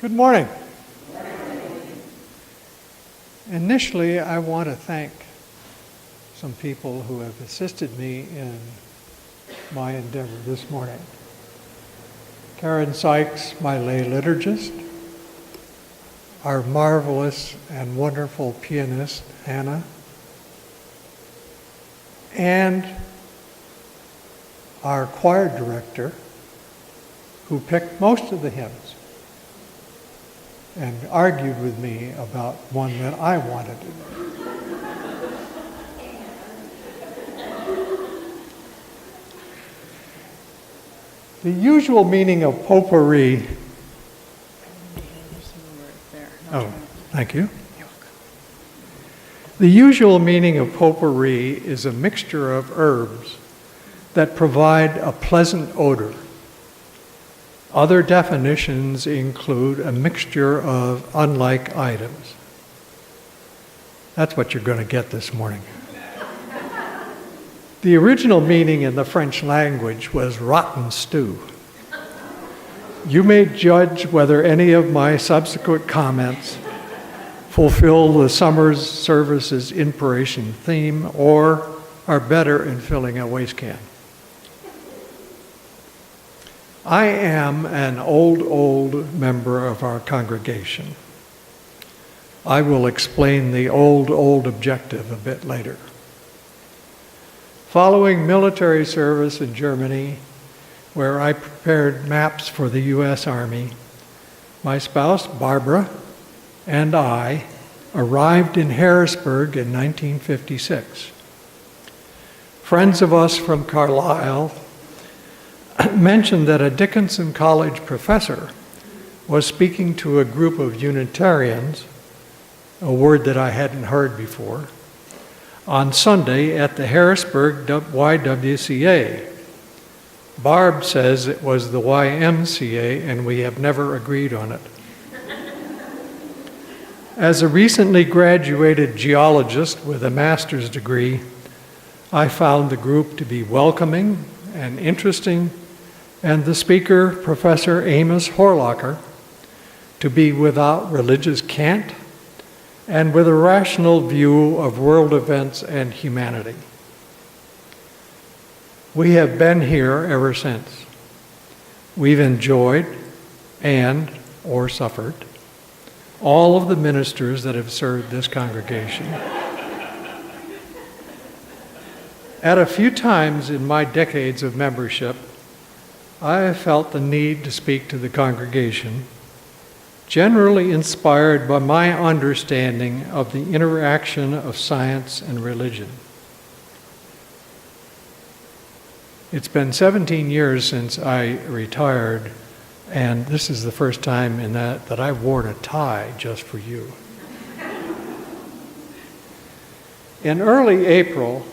Good morning. Initially, I want to thank some people who have assisted me in my endeavor this morning. Karen Sykes, my lay liturgist, our marvelous and wonderful pianist, Hannah, and our choir director, who picked most of the hymns and argued with me about one that I wanted. The usual meaning of potpourri. Oh, thank you. The usual meaning of potpourri is a mixture of herbs that provide a pleasant odor. Other definitions include a mixture of unlike items. That's what you're going to get this morning. The original meaning in the French language was rotten stew. You may judge whether any of my subsequent comments fulfill the summer's service's inspiration theme or are better in filling a waste can. I am an old member of our congregation. I will explain the old objective a bit later. Following military service in Germany, where I prepared maps for the U.S. Army, my spouse, Barbara, and I arrived in Harrisburg in 1956. Friends of us from Carlisle mentioned that a Dickinson College professor was speaking to a group of Unitarians, a word that I hadn't heard before, on Sunday at the Harrisburg YWCA. Barb says it was the YMCA, and we have never agreed on it. As a recently graduated geologist with a master's degree, I found the group to be welcoming and interesting, and the speaker, Professor Amos Horlocker, to be without religious cant and with a rational view of world events and humanity. We have been here ever since. We've enjoyed or suffered all of the ministers that have served this congregation. At a few times in my decades of membership, I have felt the need to speak to the congregation, generally inspired by my understanding of the interaction of science and religion. It's been 17 years since I retired, and this is the first time in that I've worn a tie just for you. In early April,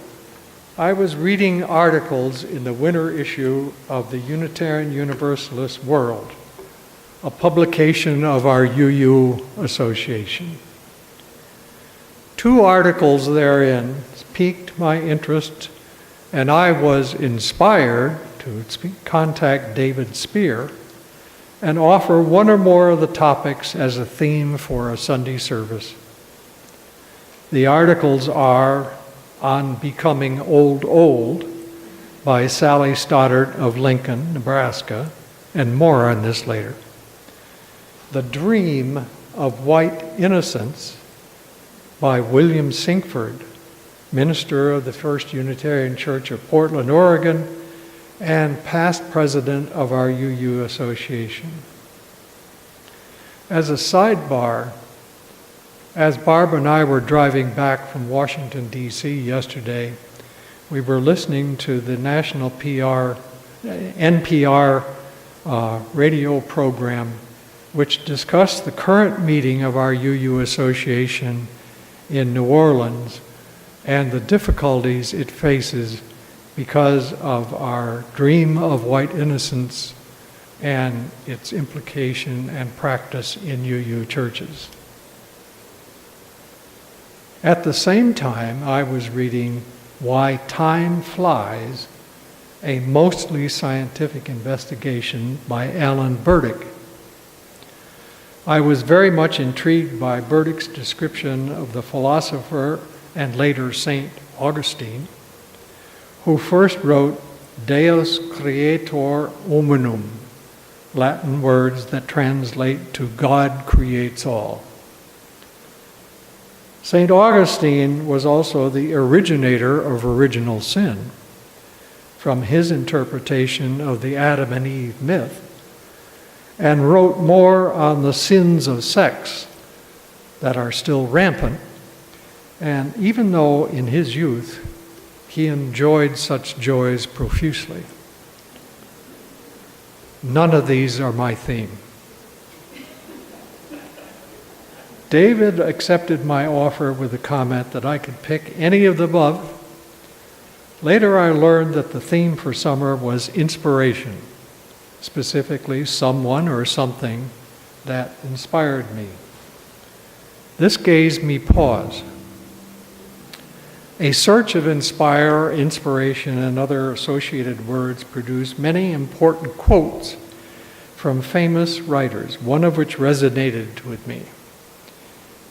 I was reading articles in the winter issue of the Unitarian Universalist World, a publication of our UU Association. Two articles therein piqued my interest, and I was inspired to contact David Spear and offer one or more of the topics as a theme for a Sunday service. The articles are On Becoming Old by Sally Stoddard of Lincoln, Nebraska, and more on this later. The Dream of White Innocence by William Sinkford, minister of the First Unitarian Church of Portland, Oregon, and past president of our UU Association. As a sidebar, as Barb and I were driving back from Washington, D.C. yesterday, we were listening to the national NPR radio program, which discussed the current meeting of our UU Association in New Orleans and the difficulties it faces because of our dream of white innocence and its implication and practice in UU churches. At the same time, I was reading Why Time Flies, a mostly scientific investigation by Alan Burdick. I was very much intrigued by Burdick's description of the philosopher and later Saint Augustine, who first wrote Deus creator hominum, Latin words that translate to God creates all. St. Augustine was also the originator of original sin, from his interpretation of the Adam and Eve myth, and wrote more on the sins of sex that are still rampant. And even though in his youth he enjoyed such joys profusely, none of these are my theme. David accepted my offer with the comment that I could pick any of the above. Later I learned that the theme for summer was inspiration, specifically someone or something that inspired me. This gave me pause. A search of inspire, inspiration, and other associated words produced many important quotes from famous writers, one of which resonated with me.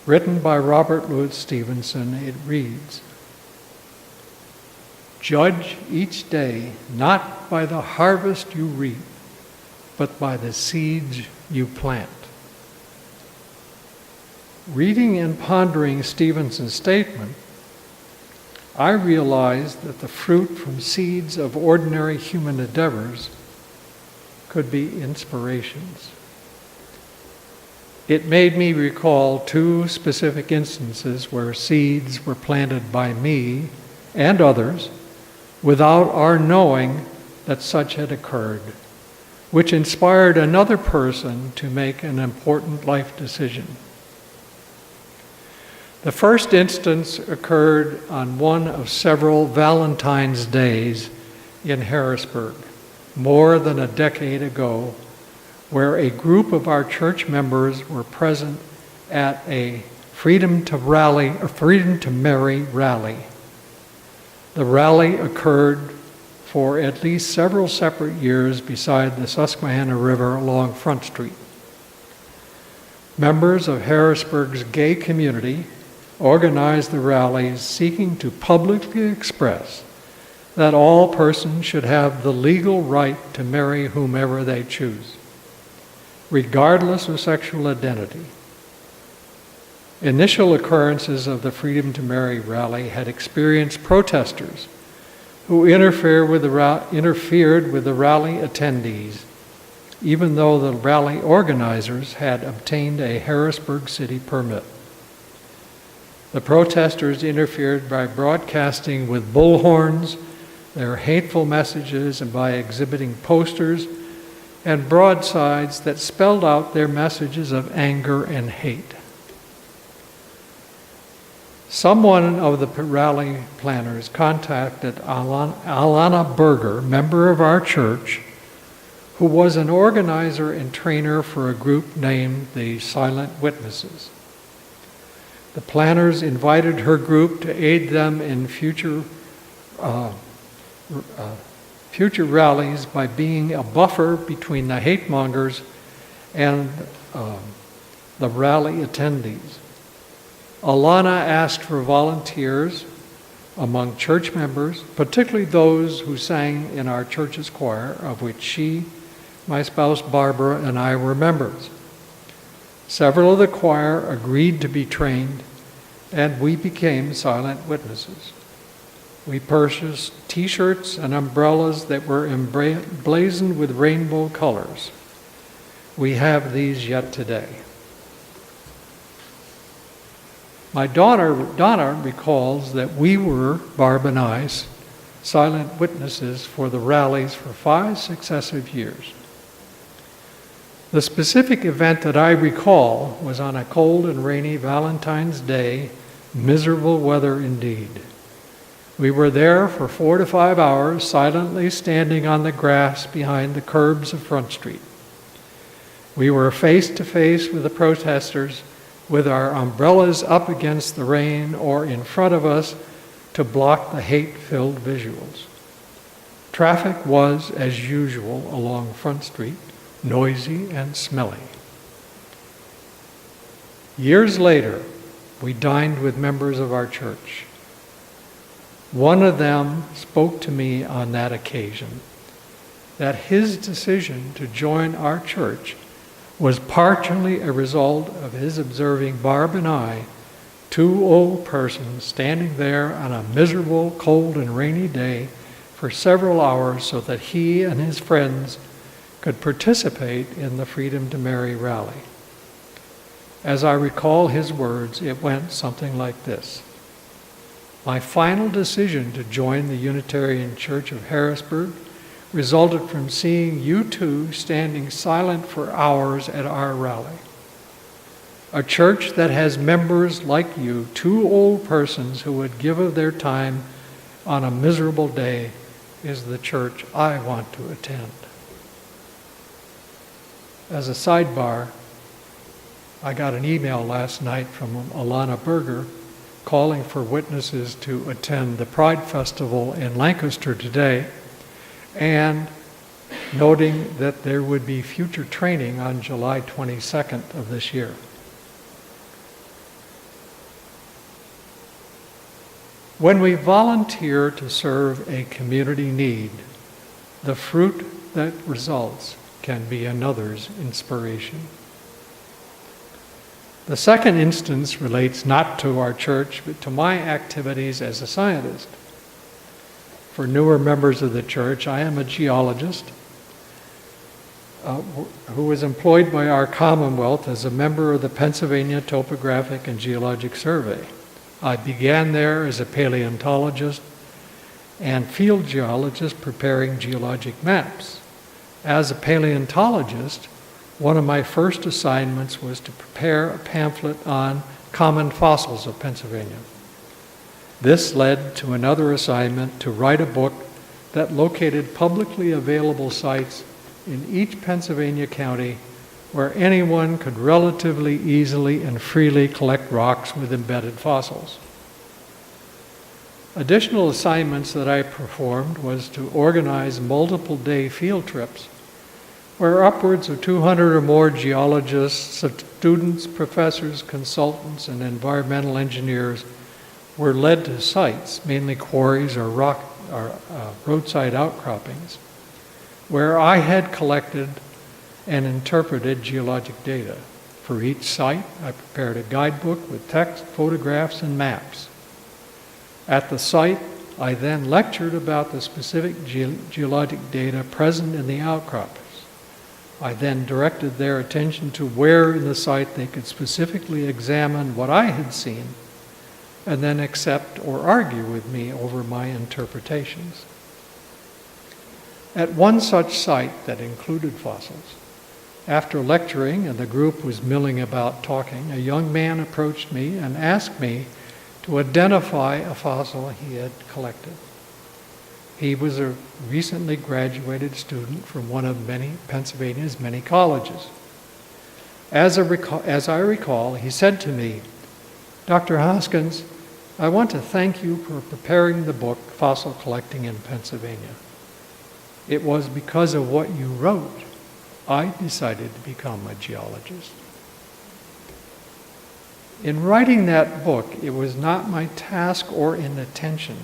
Written by Robert Louis Stevenson, it reads, "Judge each day not by the harvest you reap, but by the seeds you plant." Reading and pondering Stevenson's statement, I realized that the fruit from seeds of ordinary human endeavors could be inspirations. It made me recall two specific instances where seeds were planted by me and others without our knowing that such had occurred, which inspired another person to make an important life decision. The first instance occurred on one of several Valentine's Days in Harrisburg, more than a decade ago, where a group of our church members were present at a Freedom to Marry rally. The rally occurred for at least several separate years beside the Susquehanna River along Front Street. Members of Harrisburg's gay community organized the rallies seeking to publicly express that all persons should have the legal right to marry whomever they choose, regardless of sexual identity. Initial occurrences of the Freedom to Marry rally had experienced protesters who interfered with the rally attendees, even though the rally organizers had obtained a Harrisburg city permit. The protesters interfered by broadcasting with bullhorns their hateful messages and by exhibiting posters and broadsides that spelled out their messages of anger and hate. Someone of the rally planners contacted Alana Berger, member of our church, who was an organizer and trainer for a group named the Silent Witnesses. The planners invited her group to aid them in future rallies by being a buffer between the hate mongers and the rally attendees. Alana asked for volunteers among church members, particularly those who sang in our church's choir, of which she, my spouse Barbara, and I were members. Several of the choir agreed to be trained, and we became silent witnesses. We purchased T-shirts and umbrellas that were emblazoned with rainbow colors. We have these yet today. My daughter, Donna, recalls that we were, Barb and I, silent witnesses for the rallies for 5 successive years. The specific event that I recall was on a cold and rainy Valentine's Day, miserable weather indeed. We were there for 4 to 5 hours, silently standing on the grass behind the curbs of Front Street. We were face to face with the protesters, with our umbrellas up against the rain or in front of us to block the hate-filled visuals. Traffic was, as usual, along Front Street, noisy and smelly. Years later, we dined with members of our church. One of them spoke to me on that occasion that his decision to join our church was partially a result of his observing Barb and I, two old persons, standing there on a miserable, cold, and rainy day for several hours so that he and his friends could participate in the Freedom to Marry rally. As I recall his words, it went something like this. My final decision to join the Unitarian Church of Harrisburg resulted from seeing you two standing silent for hours at our rally. A church that has members like you, two old persons who would give of their time on a miserable day, is the church I want to attend. As a sidebar, I got an email last night from Alana Berger calling for witnesses to attend the Pride Festival in Lancaster today, and noting that there would be future training on July 22nd of this year. When we volunteer to serve a community need, the fruit that results can be another's inspiration. The second instance relates not to our church, but to my activities as a scientist. For newer members of the church, I am a geologist who was employed by our Commonwealth as a member of the Pennsylvania Topographic and Geologic Survey. I began there as a paleontologist and field geologist preparing geologic maps. As a paleontologist, one of my first assignments was to prepare a pamphlet on common fossils of Pennsylvania. This led to another assignment to write a book that located publicly available sites in each Pennsylvania county where anyone could relatively easily and freely collect rocks with embedded fossils. Additional assignments that I performed was to organize multiple day field trips where upwards of 200 or more geologists, students, professors, consultants, and environmental engineers were led to sites, mainly quarries or roadside outcroppings, where I had collected and interpreted geologic data. For each site, I prepared a guidebook with text, photographs, and maps. At the site, I then lectured about the specific geologic data present in the outcroppings. I then directed their attention to where in the site they could specifically examine what I had seen, and then accept or argue with me over my interpretations. At one such site that included fossils, after lecturing and the group was milling about talking, a young man approached me and asked me to identify a fossil he had collected. He was a recently graduated student from one of Pennsylvania's many colleges. As I recall, he said to me, "Dr. Hoskins, I want to thank you for preparing the book, Fossil Collecting in Pennsylvania. It was because of what you wrote I decided to become a geologist." In writing that book, it was not my task or intention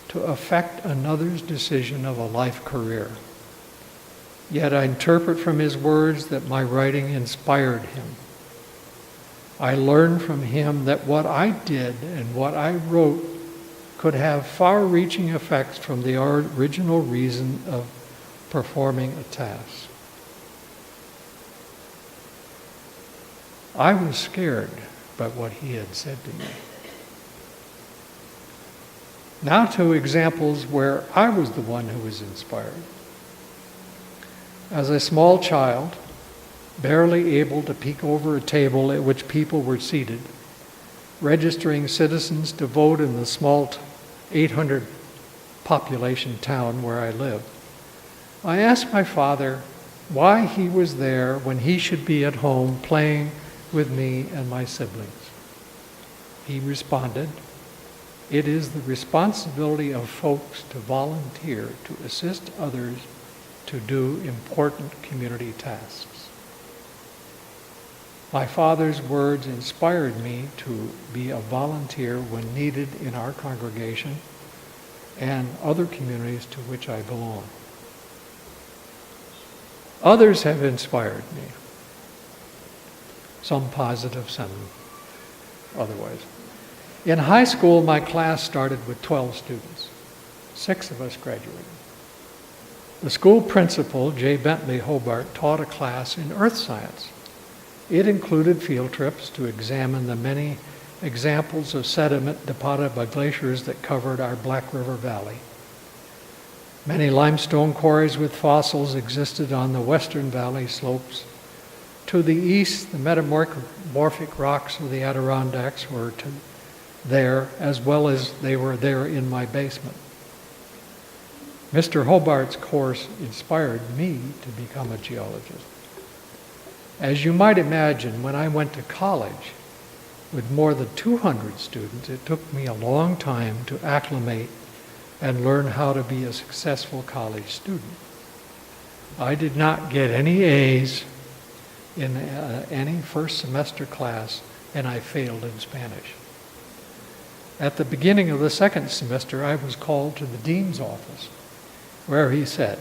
to affect another's decision of a life career. Yet I interpret from his words that my writing inspired him. I learned from him that what I did and what I wrote could have far-reaching effects from the original reason of performing a task. I was scared by what he had said to me. Now to examples where I was the one who was inspired. As a small child, barely able to peek over a table at which people were seated, registering citizens to vote in the small 800 population town where I lived, I asked my father why he was there when he should be at home playing with me and my siblings. He responded, "It is the responsibility of folks to volunteer to assist others to do important community tasks." My father's words inspired me to be a volunteer when needed in our congregation and other communities to which I belong. Others have inspired me, some positive, some otherwise. In high school, my class started with 12 students. 6 of us graduated. The school principal, J. Bentley Hobart, taught a class in earth science. It included field trips to examine the many examples of sediment deposited by glaciers that covered our Black River Valley. Many limestone quarries with fossils existed on the western valley slopes. To the east, the metamorphic rocks of the Adirondacks were there, as well as they were there in my basement. Mr. Hobart's course inspired me to become a geologist. As you might imagine, when I went to college with more than 200 students, it took me a long time to acclimate and learn how to be a successful college student. I did not get any A's in any first semester class, and I failed in Spanish. At the beginning of the second semester, I was called to the dean's office, where he said,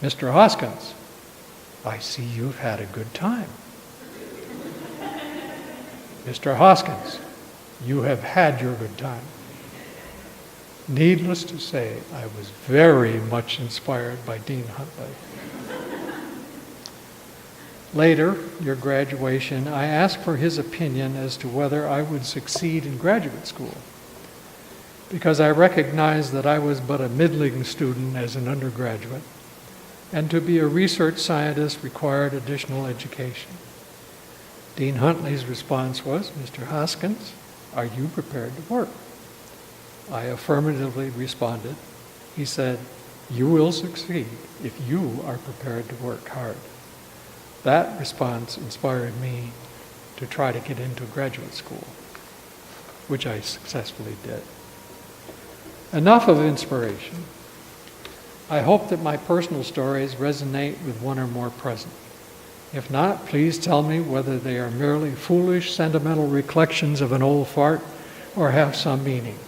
"Mr. Hoskins, I see you've had a good time." "Mr. Hoskins, you have had your good time." Needless to say, I was very much inspired by Dean Huntley. Later, your graduation, I asked for his opinion as to whether I would succeed in graduate school, because I recognized that I was but a middling student as an undergraduate, and to be a research scientist required additional education. Dean Huntley's response was, "Mr. Hoskins, are you prepared to work?" I affirmatively responded. He said, "You will succeed if you are prepared to work hard." That response inspired me to try to get into graduate school, which I successfully did. Enough of inspiration. I hope that my personal stories resonate with one or more present. If not, please tell me whether they are merely foolish, sentimental recollections of an old fart or have some meaning.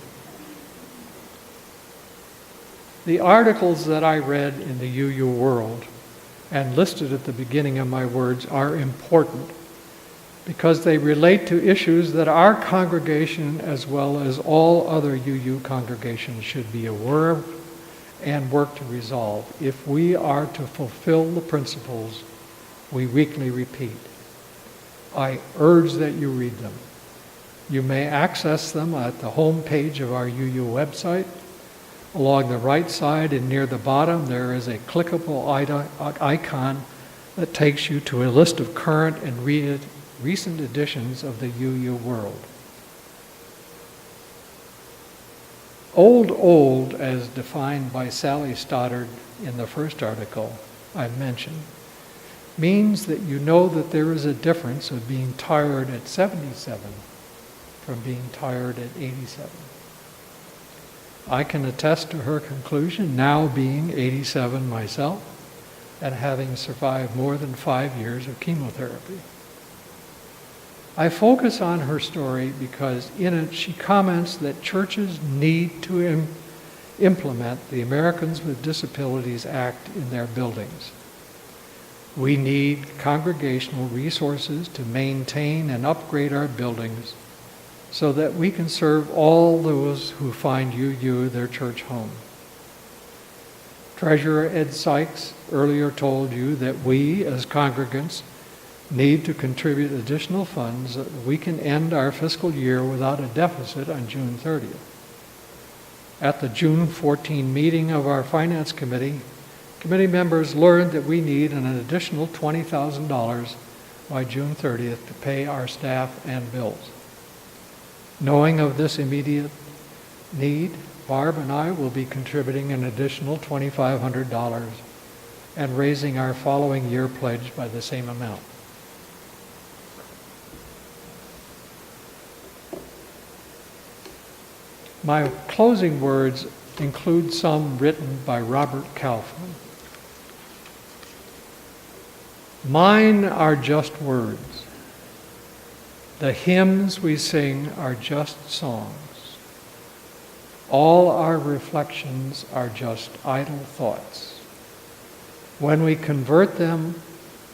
The articles that I read in the UU World and listed at the beginning of my words are important because they relate to issues that our congregation, as well as all other UU congregations, should be aware of and work to resolve if we are to fulfill the principles we weekly repeat. I urge that you read them. You may access them at the home page of our UU website. Along the right side and near the bottom, there is a clickable icon that takes you to a list of current and recent editions of the UU World. Old, as defined by Sally Stoddard in the first article I mentioned, means that you know that there is a difference of being tired at 77 from being tired at 87. I can attest to her conclusion, now being 87 myself and having survived more than 5 years of chemotherapy. I focus on her story because in it she comments that churches need to implement the Americans with Disabilities Act in their buildings. We need congregational resources to maintain and upgrade our buildings so that we can serve all those who find UU their church home. Treasurer Ed Sykes earlier told you that we, as congregants, need to contribute additional funds so that we can end our fiscal year without a deficit on June 30th. At the June 14 meeting of our Finance Committee, committee members learned that we need an additional $20,000 by June 30th to pay our staff and bills. Knowing of this immediate need, Barb and I will be contributing an additional $2,500 and raising our following year pledge by the same amount. My closing words include some written by Robert Kaufman. Mine are just words, The hymns we sing are just songs. All our reflections are just idle thoughts. When we convert them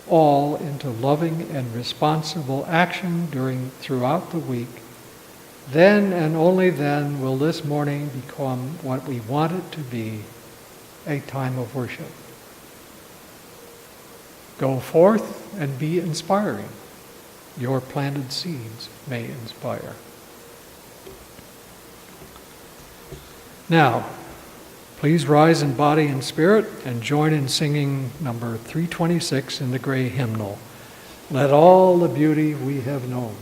all into loving and responsible action throughout the week, then and only then will this morning become what we want it to be, a time of worship. Go forth and be inspiring. Your planted seeds may inspire. Now, please rise in body and spirit and join in singing number 326 in the gray hymnal. Let all the beauty we have known.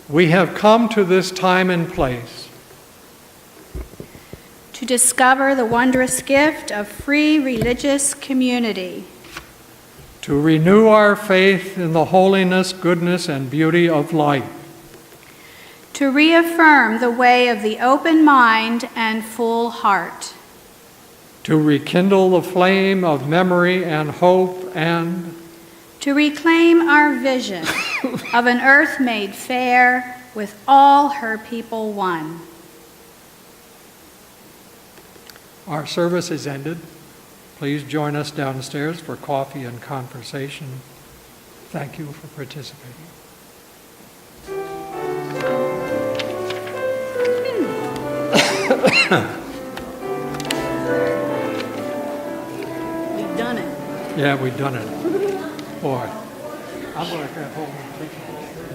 We have come to this time and place to discover the wondrous gift of free religious community, to renew our faith in the holiness, goodness, and beauty of life, to reaffirm the way of the open mind and full heart, to rekindle the flame of memory and hope, and to reclaim our vision of an earth made fair with all her people one. Our service is ended. Please join us downstairs for coffee and conversation. Thank you for participating. We've done it. Yeah, we've done it. Boy, I'm going to go home and take it.